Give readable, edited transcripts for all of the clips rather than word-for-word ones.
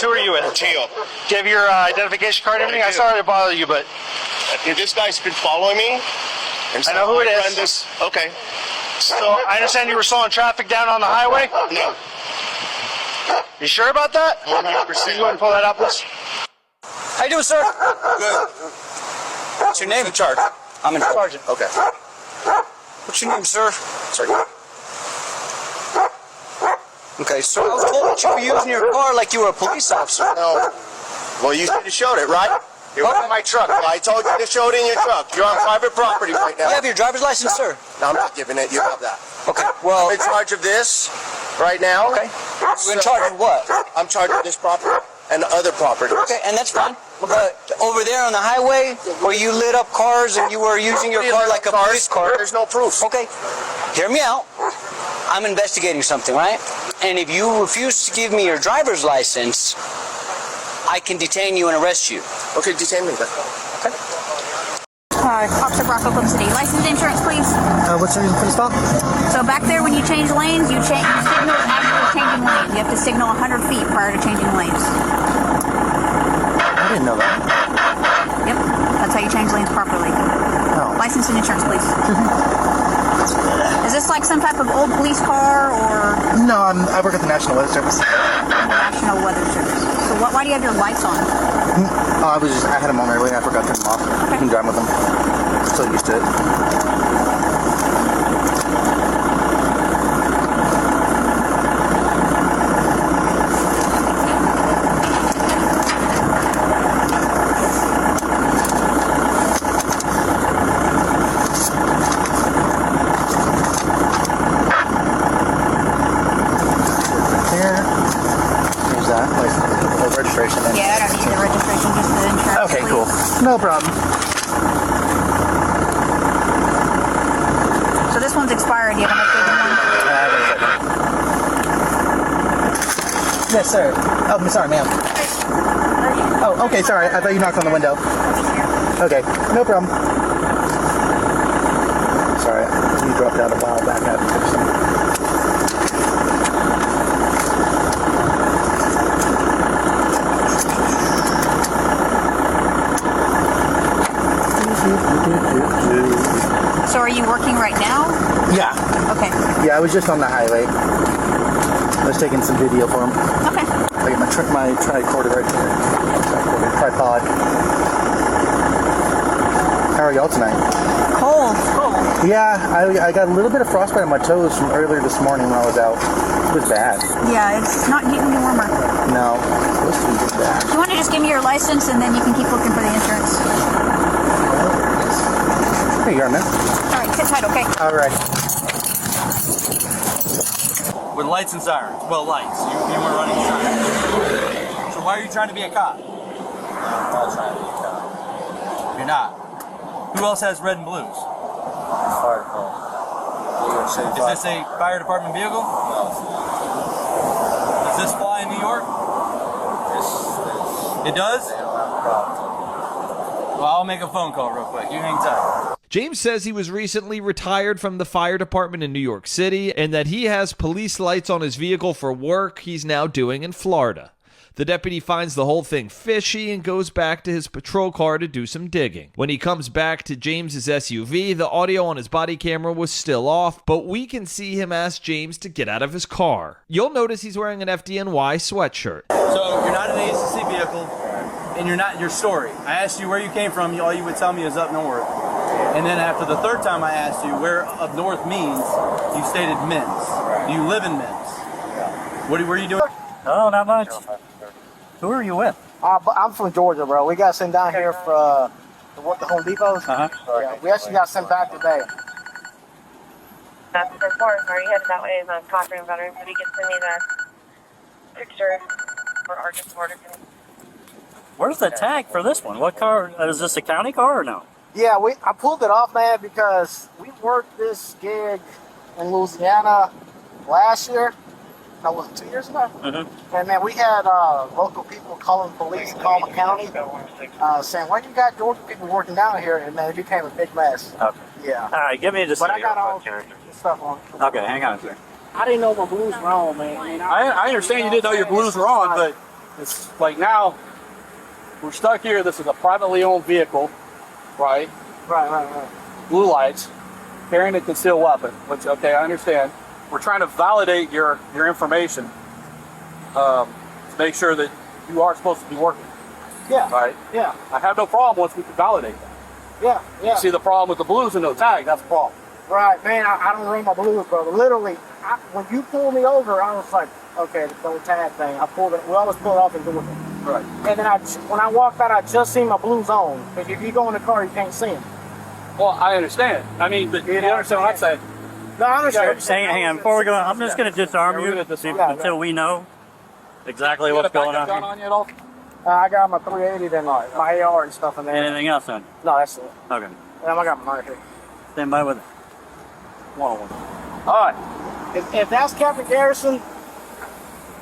Who are you with? Teal. Do you have your identification card and everything? I'm sorry to bother you, but This guy's been following me. And so I know who it is. Okay. So I understand you were slowing traffic down on the highway? No. You sure about that? 100%. Can you go ahead and pull that up, please? How you doing, sir? Good. What's your name? In charge. I'm in charge. Okay. What's your name, sir? Sorry. Okay, so I was told that you were using your car like you were a police officer. No. Well, you said you showed it, right? You're in my truck. Well, I told you to show it in your truck. You're on private property right now. You have your driver's license, sir? No, I'm not giving it. You have that. Okay, well... I'm in charge of this right now. Okay. You're in charge of what? I'm in charge of this property and other properties. Okay, and that's fine. But over there on the highway, where you lit up cars and you were using your car like a police car... There's no proof. Okay, hear me out. I'm investigating something, right? And if you refuse to give me your driver's license, I can detain you and arrest you. Okay, detain me then. Okay. Officer Brock, Oklahoma City. License and insurance, please. What's the reason for the stop? So back there, when you change lanes, you signal after changing lanes. You have to signal 100 feet prior to changing lanes. I didn't know that. Yep, that's how you change lanes properly. Oh. License and insurance, please. Is this like some type of old police car or No, I work at the National Weather Service. National Weather Service? So why do you have your lights on? I had them on earlier and I forgot to turn them off. Okay. I'm driving with them. So used to it. Registration. Yeah, I don't need the registration, just the insurance. Okay, please. cool. No problem. So this one's expired. You have an updated one? Yes, sir. Oh, I'm sorry, ma'am. Oh, okay, sorry. I thought you knocked on the window. Okay, no problem. Sorry, you dropped out a while back. I had to fix them. So are you working right now? Yeah. Okay. Yeah, I was just on the highway. I was taking some video for him. Okay. I got my tricorder right there. Tripod. How are y'all tonight? Cold. Yeah, I got a little bit of frostbite on my toes from earlier this morning when I was out. It was bad. Yeah, it's not getting any warmer. No, it was pretty bad. Do you want to just give me your license and then you can keep looking for the insurance? Here you are, man. All right, sit tight, okay? All right. With lights and sirens. Well, lights. You weren't running sirens. So why are you trying to be a cop? I'm not trying to be a cop. You're not. Who else has red and blues? Fire department. Is this a fire department vehicle? No, it's not. Does this fly in New York? It does? They don't have a problem. Well, I'll make a phone call real quick. You hang tight. James says he was recently retired from the fire department in New York City and that he has police lights on his vehicle for work he's now doing in Florida. The deputy finds the whole thing fishy and goes back to his patrol car to do some digging. When he comes back to James's SUV, the audio on his body camera was still off, but we can see him ask James to get out of his car. You'll notice he's wearing an FDNY sweatshirt. So you're not in an ACC vehicle, and you're not your story. I asked you where you came from. All you would tell me is up north. And then after the third time I asked you where up north means, you stated Men's. Do you live in Men's? What are you doing? Oh, not much. Who are you with? I'm from Georgia, bro. We got sent down here for the Home Depot. Uh-huh. Yeah, we actually got sent back today. That's the report. Are you headed that way? Is on Cochran Veterans? If you can send me the picture for Argus Border. Where's the tag for this one? What car? Is this a county car or no? Yeah, I pulled it off, man, because we worked this gig in Louisiana last year. That was 2 years ago. Mm-hmm. And then we had local people calling police in Coleman County saying, why you got Georgia people working down here? And man, it became a big mess. Okay. Yeah. All right, give me the. But I got all the stuff on. Okay, hang on a second. I didn't know my blues were on, man. I understand you didn't know your blues were on, but It's like now, we're stuck here. This is a privately owned vehicle, right? Right. Blue lights, carrying a concealed weapon, which, okay, I understand. We're trying to validate your information to make sure that you are supposed to be working. Yeah. Right? Yeah. I have no problem once we can validate that. Yeah. You see the problem with the blues and no tag, that's the problem. Right, man, I don't run my blues, brother. Literally, when you pulled me over, I was like, okay, the no tag thing. I pulled it. We always pull it off and do it. Right. And then when I walked out, I just seen my blues on. Because if you go in the car, you can't see them. Well, I understand. I mean, but you understand what I'm saying? No, I understand. Hang on, before we go, I'm just going to disarm you until we know exactly what's going on. Gun on you at all? I got my 380 then, my AR and stuff in there. Anything else on? No, that's it. Okay. I got my knife here. Stand by with it. 101. All right. If that's Captain Garrison,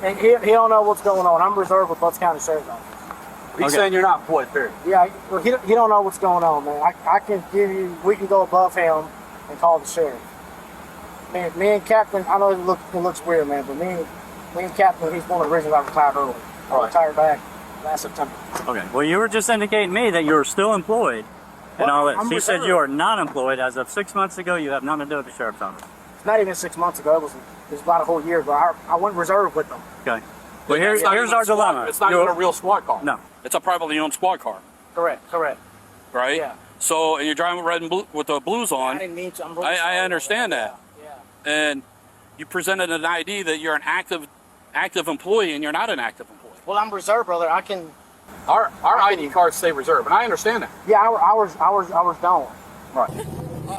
and he don't know what's going on. I'm reserved with Butts County Sheriff's Office. He's saying you're not employed, period. Yeah, well, he don't know what's going on, man. I can give you, we can go above him and call the sheriff. Me and Captain, I know it looks weird, man, but me and Captain, he's one of the reasons I retired early. I retired back last September. Okay. Well, you were just indicating me that you're still employed and all that. She said you are not employed. As of 6 months ago, you have nothing to do with the sheriff's office. It's not even 6 months ago. It was about a whole year ago. I went reserve with them. Okay. Well, here's our dilemma. It's not even a real squad car. No. It's a privately owned squad car. Correct. Right? Yeah. So, and you're driving red and blue with the blues on. I didn't mean to. I'm really I understand that. Yeah. And you presented an ID that you're an active employee, and you're not an active employee. Well, I'm reserved, brother. I can. Our ID cards say reserve, and I understand that. Yeah, ours don't. Right.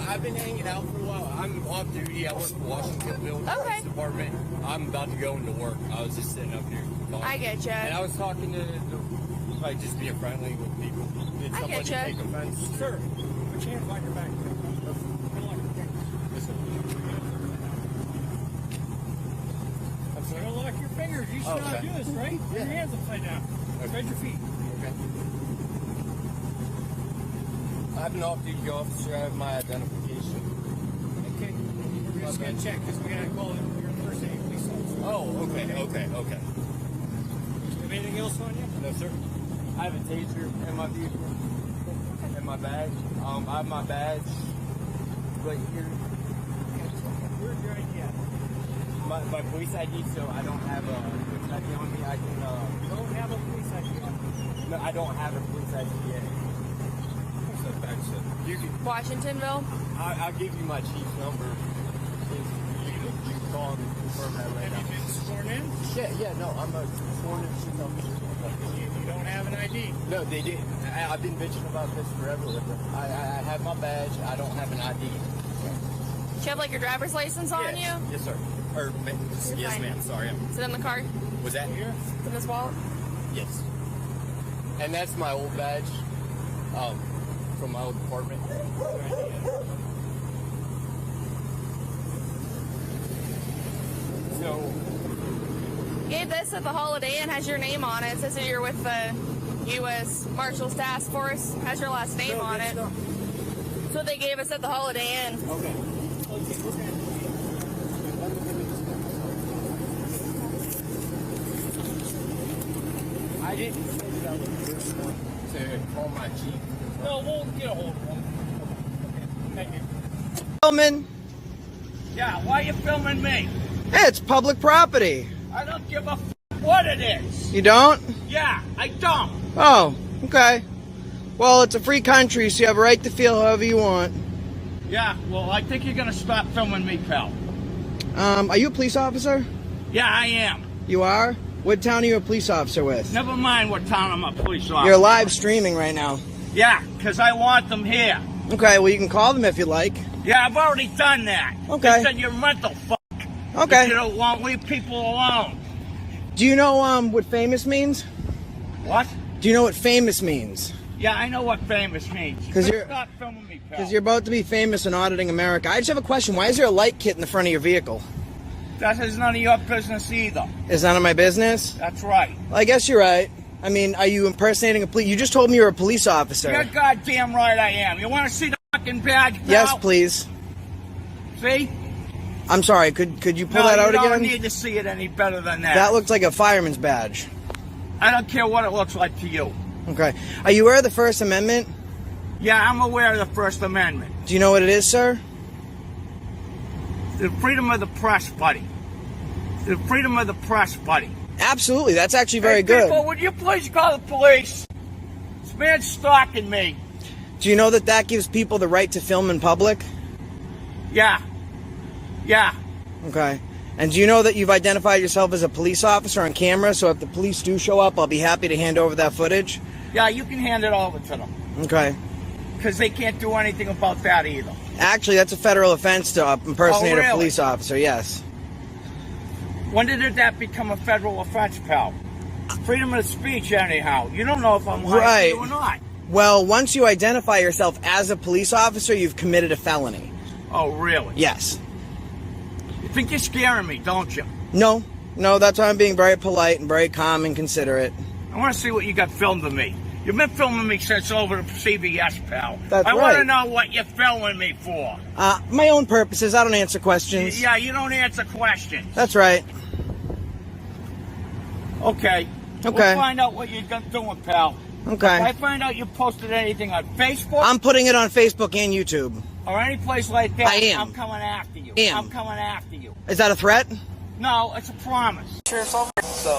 I've been hanging out for a while. I'm off duty. I work for Washingtonville Police Department. I'm about to go into work. I was just sitting up here talking. I get you. And I was talking to like just being friendly with people. Did somebody take offense? Sir, put your hands behind your back. I'm sorry. Don't lock your fingers. You should not do this, right? Put your hands upside down. Spread your feet. Okay. I have an off-duty officer. I have my identification. Okay. We're just going to check because we're going to call it your first aid police officer. Oh, okay. Anything else on you? No, sir. I have a taser in my vehicle and my badge. I have my badge right here. Where's your ID at? My police ID, so I don't have a police ID on me. I can. You don't have a police ID on you? No, I don't have a police ID yet. Washingtonville? I'll give you my chief's number. You can call and confirm that right now. Have you been sworn in? Yeah, no, I'm a sworn in chief officer. You don't have an ID? No, they didn't. I've been bitching about this forever with them. I have my badge. I don't have an ID. Do you have like your driver's license on you? Yes, sir. Or, yes, ma'am. Sorry. Is it in the car? Was that here? It's in this wallet? Yes. And that's my old badge from my old department. So, Gave this at the Holiday Inn, has your name on it. It says that you're with the U.S. Marshals Task Force, has your last name on it. That's what they gave us at the Holiday Inn. okay. I didn't say that I was the first one to call my chief. No, we'll get a hold of them. Thank you. Filming? Yeah, why are you filming me? Hey, it's public property. I don't give a f what it is. You don't? Yeah, I don't. Oh, okay. Well, it's a free country, so you have a right to feel however you want. Yeah, well, I think you're gonna stop filming me, pal. Are you a police officer? Yeah, I am. You are? What town are you a police officer with? Never mind what town I'm a police officer. You're live streaming right now. Yeah, because I want them here. Okay, well, you can call them if you like. Yeah, I've already done that. Okay. They said you're mental fuck. Okay. If you don't want, leave people alone. Do you know what famous means? What? Do you know what famous means? Yeah, I know what famous means. Because you're Stop filming me, pal. Because you're about to be famous in auditing America. I just have a question. Why is there a light kit in the front of your vehicle? That is none of your business either. It's none of my business? That's right. Well, I guess you're right. I mean, are you impersonating a police? You just told me you're a police officer. You're goddamn right I am. You want to see the fucking badge, pal? Yes, please. See? I'm sorry. Could you pull that out again? again? No, you don't need to see it any better than that. That looked like a fireman's badge. I don't care what it looks like to you. Okay. Are you aware of the First Amendment? Yeah, I'm aware of the First Amendment. Do you know what it is, sir? The freedom of the press, buddy. The freedom of the press, buddy. Absolutely. That's actually very Hey, good. people, would you please call the police? This man's stalking me. Do you know that that gives people the right to film in public? Yeah. Yeah. Okay. And do you know that you've identified yourself as a police officer on camera, so if the police do show up, I'll be happy to hand over that footage? Yeah, you can hand it over to them. Okay. Because they can't do anything about that either. Actually, that's a federal offense to impersonate Oh, really? a police officer, yes. When did that become a federal offense, pal? Freedom of speech, anyhow. You don't know if I'm lying to you or not. Well, once you identify yourself as a police officer, you've committed a felony. Oh, really? Yes. You think you're scaring me, don't you? No. No, that's why I'm being very polite and very calm and considerate. I want to see what you got filmed of me. You've been filming me since over to CBS, pal. That's I want to right. know what you're filming me for. My own purposes. I don't answer questions. Yeah, you don't answer questions. That's right. Okay. Okay. We'll find out what you're doing, pal. Okay. If I find out you posted anything on Facebook I'm putting it on Facebook and YouTube. or any place like that, I am. I'm coming after you. Am. I'm coming after you. Is that a threat? No, it's a promise. Sheriff's officer. So,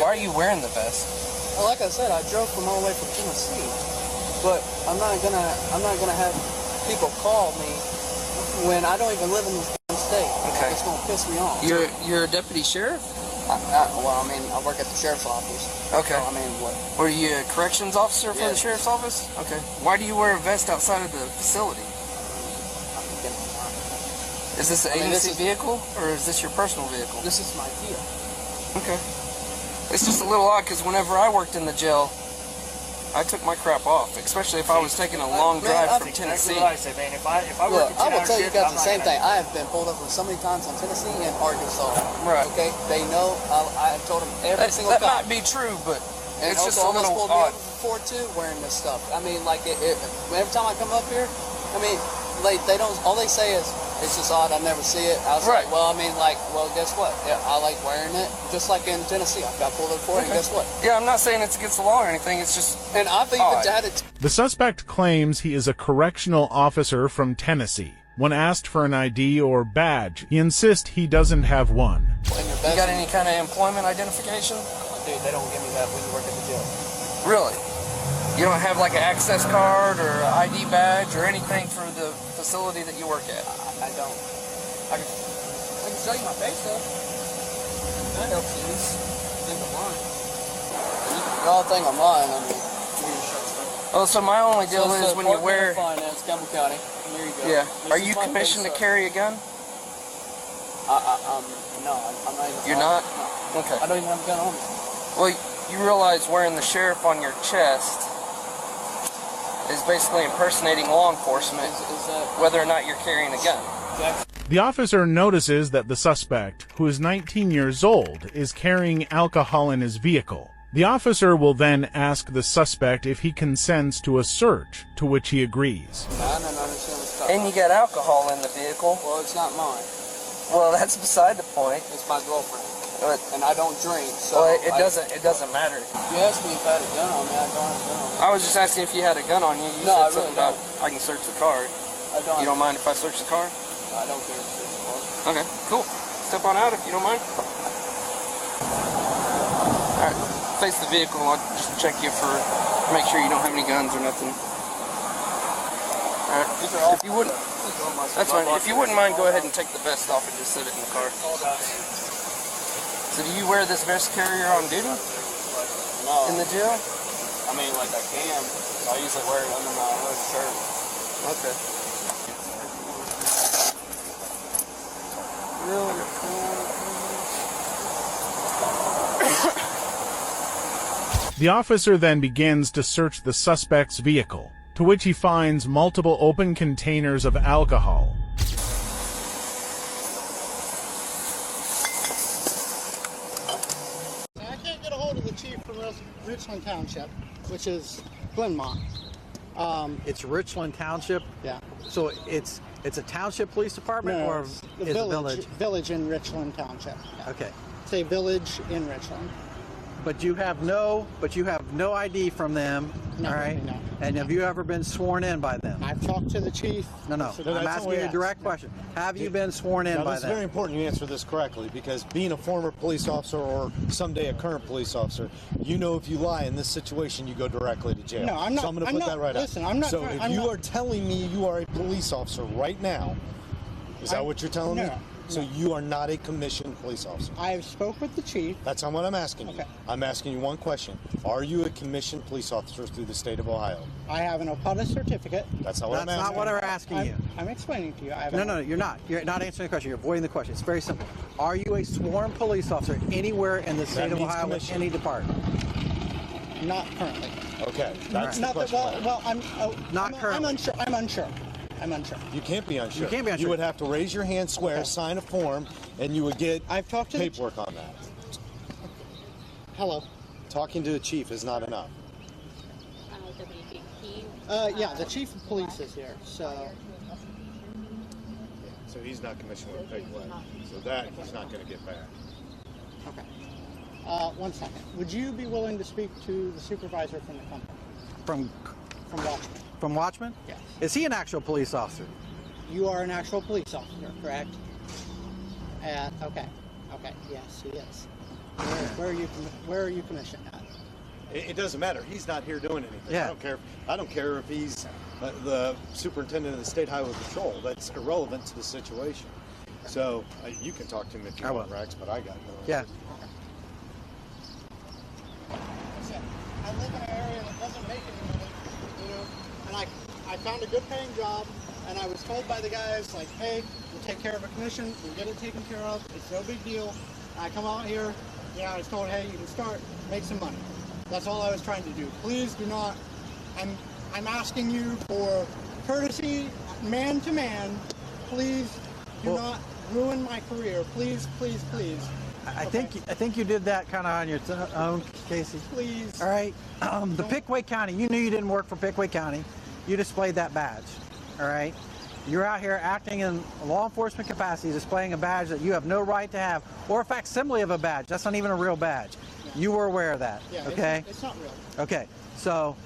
why are you wearing the vest? Well, like I said, I drove from all the way from Tennessee, but I'm not gonna have people call me when I don't even live in this damn state. Okay. It's gonna piss me off. You're a deputy sheriff? Well, I mean, I work at the sheriff's office. Okay. So, I mean, what? Were you a corrections officer for Yeah. the sheriff's office? Okay. Why do you wear a vest outside of the facility? Is this an agency vehicle, or is this your personal vehicle? This is my Kia. Okay. It's just a little odd, because whenever I worked in the jail, I took my crap off, especially if I was taking a long drive from Tennessee. Look, I will tell you guys the same thing. I have been pulled over so many times in Tennessee and Arkansas. Right. Okay? They know. I have told them every single That cop. might be true, but And it's just a Oklahoma little pulled me odd. over before too, wearing this stuff. I mean, like every time I come up here, I mean, they don't. All they say is it's just odd. I never see it. I was like, well, I mean, like, well, guess what? Yeah, I like wearing it. Just like in Tennessee, I got pulled over for it. And guess what? Yeah, I'm not saying it's against the law or anything. It's just And I've even had it. The suspect claims he is a correctional officer from Tennessee. When asked for an ID or badge, he insists he doesn't have one. You got any kind of employment identification? Dude, they don't give me that when you work at the jail. Really? You don't have like an access card or an ID badge or anything for the facility that you work at? I don't. I can show you my face though. That helps you. Think I'm lying. You all think I'm lying. I mean, you can show stuff. Oh, so my only deal is when you wear. Finance, Campbell County. Here you go. Yeah. This Are is you my commissioned to face, carry a gun? No, I'm not even. You're not? No. Okay. I don't even have a gun on me. Well, you realize wearing the sheriff on your chest is basically impersonating law enforcement, whether or not you're carrying a gun. The officer notices that the suspect, who is 19 years old, is carrying alcohol in his vehicle. The officer will then ask the suspect if he consents to a search, to which he agrees. I don't understand what's talking. And you got alcohol in the vehicle. Well, it's not mine. Well, that's beside the point. It's my girlfriend. And I don't drink, so. Well, it doesn't matter. You asked me if I had a gun on me. I don't have a gun on me. I was just asking if you had a gun on you. You No, I said really something about I can search the car. I don't. You don't mind if I search the car? I don't care if it's car. Okay, cool. Step on out if you don't mind. Alright, face the vehicle. I'll just check you for, make sure you don't have any guns or nothing. Alright, if you wouldn't, that's fine. If you wouldn't mind, go ahead and take the vest off and just sit it in the car. So do you wear this vest carrier on duty? No. In the jail? I mean, like I can. I usually wear it under my hood shirt. Okay. The officer then begins to search the suspect's vehicle, to which he finds multiple open containers of alcohol. I can't get a hold of the chief from Richland Township, which is Glenmont. It's Richland Township? Yeah. So it's a township police department, No, or it's is it village? Village in Richland Township. Yeah. Okay. Say village in Richland. But you have no ID from them, No, all right? no. And have you ever been sworn in by them? I've talked to the chief. No. I'm asking you a direct question. Have you been sworn in Now, by this is them? very important you answer this correctly, because being a former police officer or someday a current police officer, you know if you lie in this situation, you go directly to jail. No, I'm not. So I'm going to I'm put not, that right listen, out. I'm not. So trying- if I'm you not, are telling me you are a police officer right now, is that what you're telling me? No. So you are not a commissioned police officer. I have spoke with the chief. That's not what I'm asking you. Okay. I'm asking you one question. Are you a commissioned police officer through the state of Ohio? I have an OPUDA certificate. That's not what I'm That's asking. not what we're asking you. I'm explaining to you. I have No, you're not. You're not answering the question. You're avoiding the question. It's very simple. Are you a sworn police officer anywhere in the state of means Ohio with commission. any department? Not currently. Okay, that's Not the that. question. Well, Not I'm currently. unsure. I'm unsure. I'm unsure. You can't be unsure. You can't be unsure. You would have to raise your hand, swear, Okay. sign a form, and you would get I've talked to paperwork on that. Hello. Talking to the chief is not enough. Yeah, the chief of police is here. So So he's not commissioned with a big leg. So that he's not going to get back. okay. 1 second. Would you be willing to speak to the supervisor from the company? From Watchman. From Watchman? Yes. Is he an actual police officer? You are an actual police officer, correct? Okay. Okay. Yes, he is. Where are you commissioned at? It doesn't matter. He's not here doing anything. Yeah. I don't care if he's the superintendent of the state highway patrol. That's irrelevant to the situation. So you can talk to him if you want, Rex, but I got no. Yeah. I live in an area that doesn't make any money, you know, and I found a good paying job, and I was told by the guys, like, hey, we'll take care of a commission, we'll get it taken care of, it's no big deal. And I come out here, I was told, hey, you can start, make some money. That's all I was trying to do. Please do not, I'm asking you for courtesy, man to man, please do not ruin my career. Please, please, please. I think you did that kind of on your own, Casey. Please. All right. The Pickaway County. You knew you didn't work for Pickaway County. You displayed that badge. All right. You're out here acting in law enforcement capacity, displaying a badge that you have no right to have, or a facsimile of a badge. That's not even a real badge. Yeah. You were aware of that. Yeah. Okay. It's not real. Okay. So,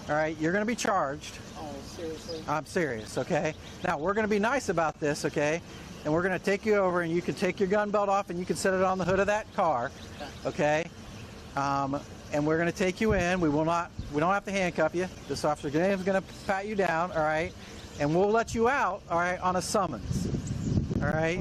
all right, you're going to be charged. Oh, seriously? I'm serious. Okay. Now we're going to be nice about this. Okay. And we're going to take you over, and you can take your gun belt off, and you can set it on the hood of that car, okay? And we're going to take you in. We don't have to handcuff you. This officer is going to pat you down, all right? And we'll let you out, all right, on a summons, all right?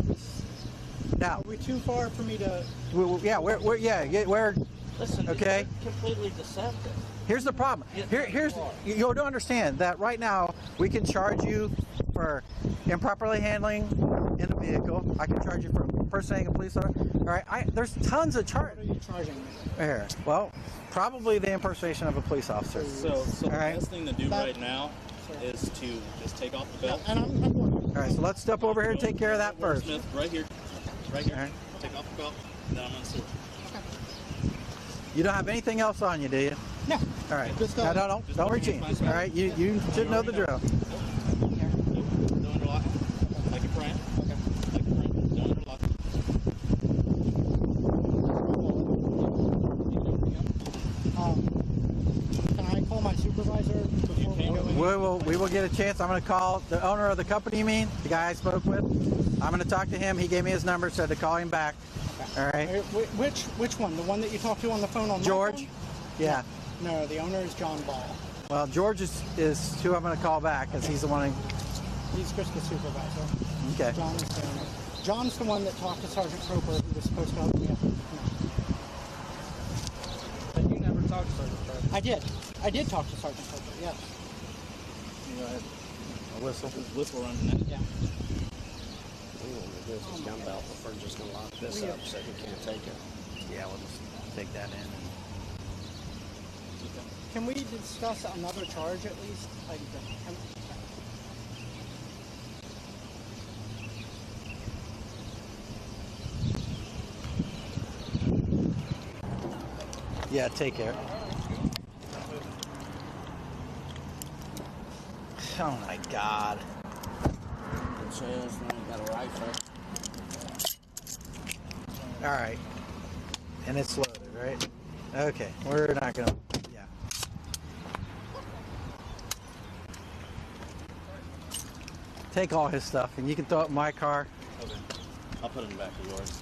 Now, are we too far for me to? We're Listen, okay. you're completely deceptive. Here's the problem. Here's you don't understand that right now we can charge you for improperly handling in a vehicle. I can charge you for impersonating a police officer. All right, there's tons of charges. What are you charging me? Here, well, probably the impersonation of a police officer. So the best thing to do right now is to just take off the belt. And I'm all right, so let's step over here and take care of that first. Smith, right here. Right here. Right. Take off the belt, and then I'm going to sue. You don't have anything else on you, do you? No. All right. Don't reach in. All right, you should know the drill. Don't interlock. Like you're praying. Okay. Like you're praying. Don't interlock. Can I call my supervisor before We will get a chance. I'm going to call the owner of the company. You mean the guy I spoke with? I'm going to talk to him. He gave me his number, said to call him back. Okay. All right. Which one? The one that you talked to on the phone on George? my phone? Yeah. No, the owner is John Ball. Well, George is who I'm going to call back because he's the one. He's just the supervisor. Okay. John is the owner. John's the one that talked to Sergeant Roper, who was supposed to help me. But you never talked to Sergeant Roper. I did. I did talk to Sergeant Roper. Yes. You go ahead. A whistle. Whistle runs next. Yeah. This is gun belt, but we're just going to lock this up so he can't take it. Yeah, we'll just take that in. Can we discuss another charge at least? Yeah, take care. Oh my God. It says when you got a rifle. All right. And it's loaded, right? Okay, we're not gonna. Yeah. Take all his stuff, and you can throw it in my car. Okay. I'll put it in the back of yours.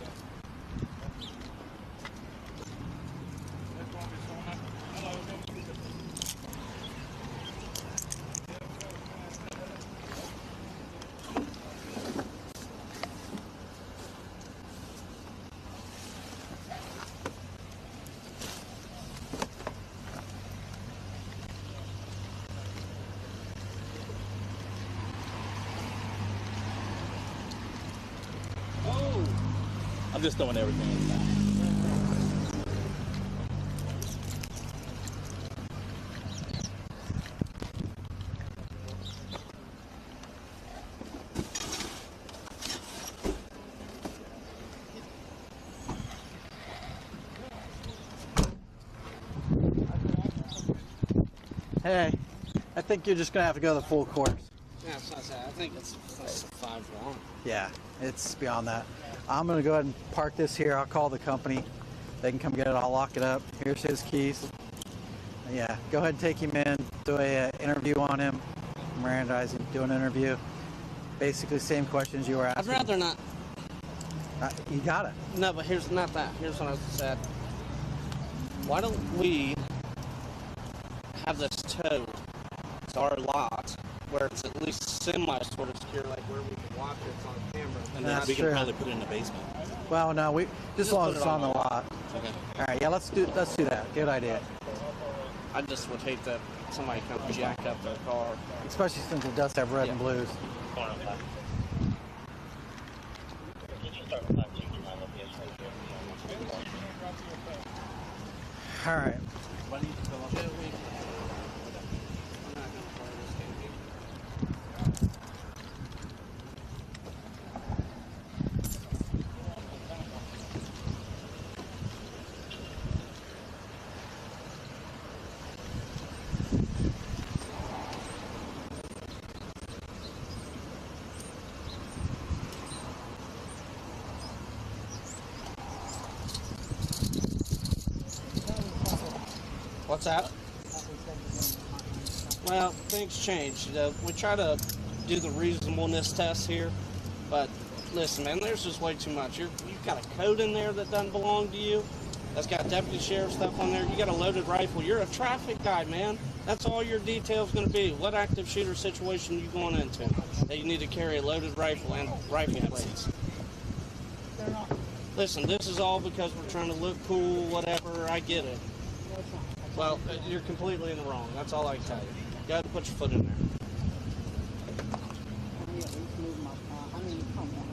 I'm just throwing everything in the back. Hey, I think you're just gonna have to go the full course. Yeah, that's what I said. I think it's 5-1. Yeah, it's beyond that. I'm gonna go ahead and park this here. I'll call the company. They can come get it. I'll lock it up. Here's his keys. Yeah, go ahead and take him in. Do a interview on him. Mirandize him. Do an interview. Basically, same questions you were asking. I'd rather not. You got it. No, but here's not that. Here's what I said. Why don't we have this towed to our lot where it's at least semi sort of secure, like where we can watch it on camera, and then we can probably put it in the basement. Well, no, we just as long as it's on the lot. Okay. All right, yeah, let's do that. Good idea. I just would hate that somebody come jack up their car, Especially since it does have red and blues. All right. What's that? Well, things change. We try to do the reasonableness test here, but listen, man, there's just way too much. You've got a code in there that doesn't belong to you. That's got deputy sheriff stuff on there. You got a loaded rifle. You're a traffic guy, man. That's all your detail's going to be. What active shooter situation you going into? That you need to carry a loaded rifle and rifle plates. Listen, this is all because we're trying to look cool, whatever. I get it. Well, you're completely in the wrong. That's all I can tell you. You got to put your foot in there. I mean, come on.